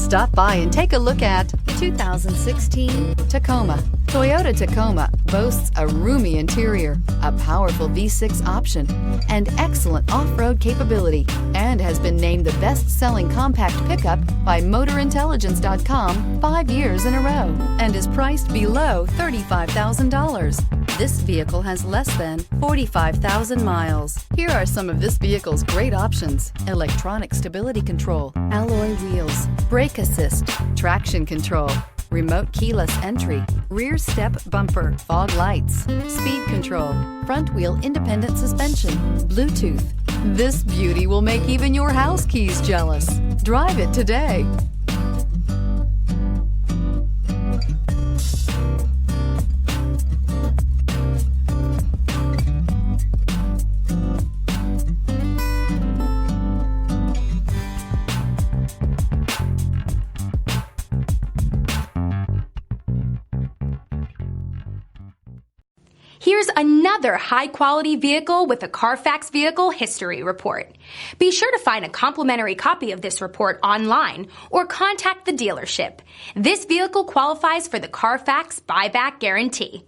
Stop by and take a look at the 2016 Tacoma. Toyota Tacoma boasts a roomy interior, a powerful V6 option, and excellent off-road capability, and has been named the best-selling compact pickup by MotorIntelligence.com 5 years in a row, and is priced below $35,000. This vehicle has less than 45,000 miles. Here are some of this vehicle's great options: electronic stability control, alloy wheels, brake assist, traction control, remote keyless entry, rear step bumper, fog lights, speed control, front wheel independent suspension, Bluetooth. This beauty will make even your house keys jealous. Drive it today. Here's another high-quality vehicle with a Carfax Vehicle History Report. Be sure to find a complimentary copy of this report online or contact the dealership. This vehicle qualifies for the Carfax Buyback Guarantee.